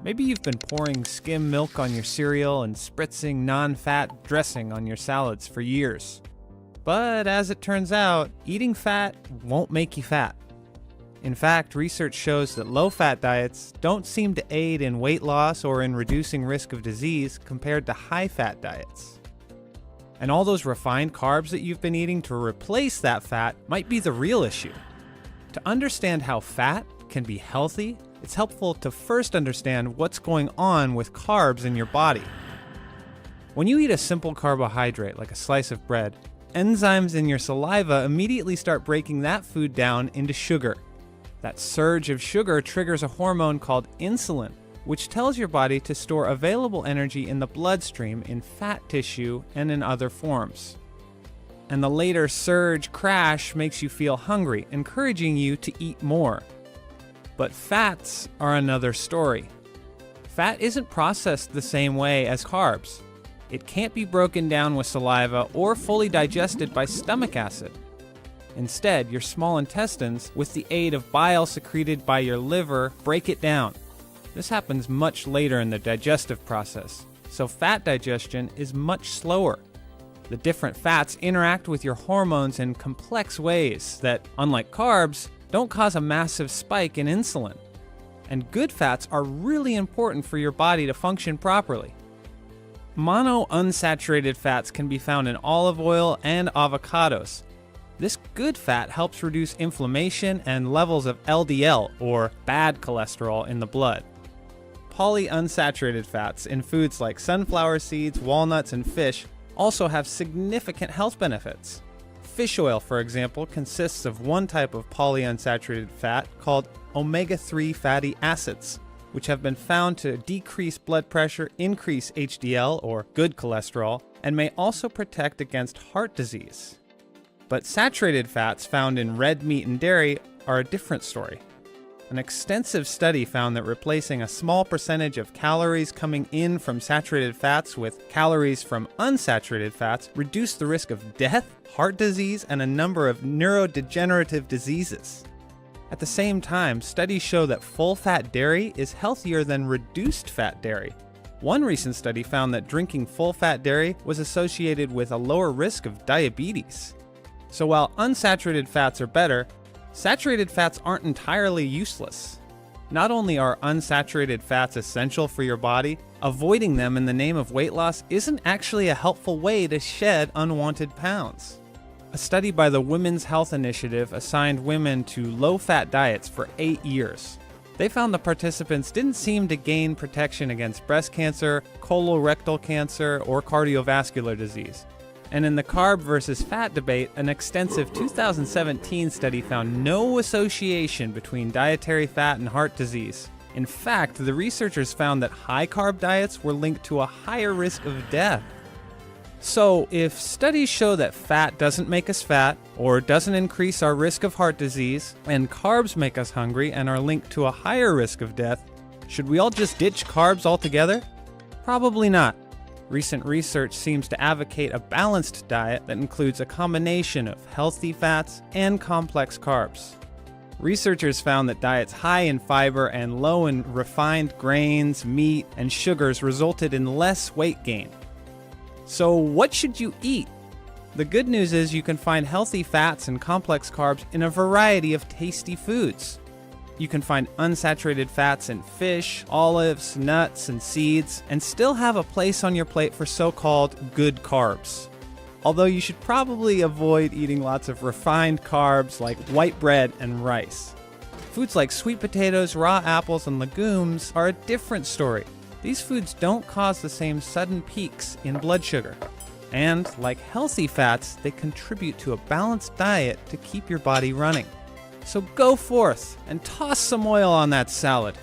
Maybe you've been pouring skim milk on your cereal and spritzing non-fat dressing on your salads for years. But as it turns out, eating fat won't make you fat. In fact, research shows that low-fat diets don't seem to aid in weight loss or in reducing risk of disease compared to high-fat diets. And all those refined carbs that you've been eating to replace that fat might be the real issue. To understand how fat can be healthy, it's helpful to first understand what's going on with carbs in your body. When you eat a simple carbohydrate like a slice of bread, enzymes in your saliva immediately start breaking that food down into sugar. That surge of sugar triggers a hormone called insulin, which tells your body to store available energy in the bloodstream in fat tissue and in other forms. And the later surge crash makes you feel hungry, encouraging you to eat more. But fats are another story. Fat isn't processed the same way as carbs. It can't be broken down with saliva or fully digested by stomach acid. Instead, your small intestines, with the aid of bile secreted by your liver, break it down. This happens much later in the digestive process, so fat digestion is much slower. The different fats interact with your hormones in complex ways that, unlike carbs, don't cause a massive spike in insulin. And good fats are really important for your body to function properly. Monounsaturated fats can be found in olive oil and avocados. This good fat helps reduce inflammation and levels of LDL, or bad cholesterol, in the blood. Polyunsaturated fats in foods like sunflower seeds, walnuts, and fish also have significant health benefits. Fish oil, for example, consists of one type of polyunsaturated fat called omega-3 fatty acids, which have been found to decrease blood pressure, increase HDL, or good cholesterol, and may also protect against heart disease. But saturated fats found in red meat and dairy are a different story. An extensive study found that replacing a small percentage of calories coming in from saturated fats with calories from unsaturated fats reduced the risk of death, heart disease, and a number of neurodegenerative diseases. At the same time, studies show that full-fat dairy is healthier than reduced-fat dairy. One recent study found that drinking full-fat dairy was associated with a lower risk of diabetes. So while unsaturated fats are better, saturated fats aren't entirely useless. Not only are unsaturated fats essential for your body, avoiding them in the name of weight loss isn't actually a helpful way to shed unwanted pounds. A study by the Women's Health Initiative assigned women to low-fat diets for 8 years. They found the participants didn't seem to gain protection against breast cancer, colorectal cancer, or cardiovascular disease. And in the carb versus fat debate, an extensive 2017 study found no association between dietary fat and heart disease. In fact, the researchers found that high-carb diets were linked to a higher risk of death. So, if studies show that fat doesn't make us fat, or doesn't increase our risk of heart disease, and carbs make us hungry and are linked to a higher risk of death, should we all just ditch carbs altogether? Probably not. Recent research seems to advocate a balanced diet that includes a combination of healthy fats and complex carbs. Researchers found that diets high in fiber and low in refined grains, meat, and sugars resulted in less weight gain. So what should you eat? The good news is you can find healthy fats and complex carbs in a variety of tasty foods. You can find unsaturated fats in fish, olives, nuts, and seeds, and still have a place on your plate for so-called good carbs. Although you should probably avoid eating lots of refined carbs like white bread and rice. Foods like sweet potatoes, raw apples, and legumes are a different story. These foods don't cause the same sudden peaks in blood sugar. And, like healthy fats, they contribute to a balanced diet to keep your body running. So go forth and toss some oil on that salad.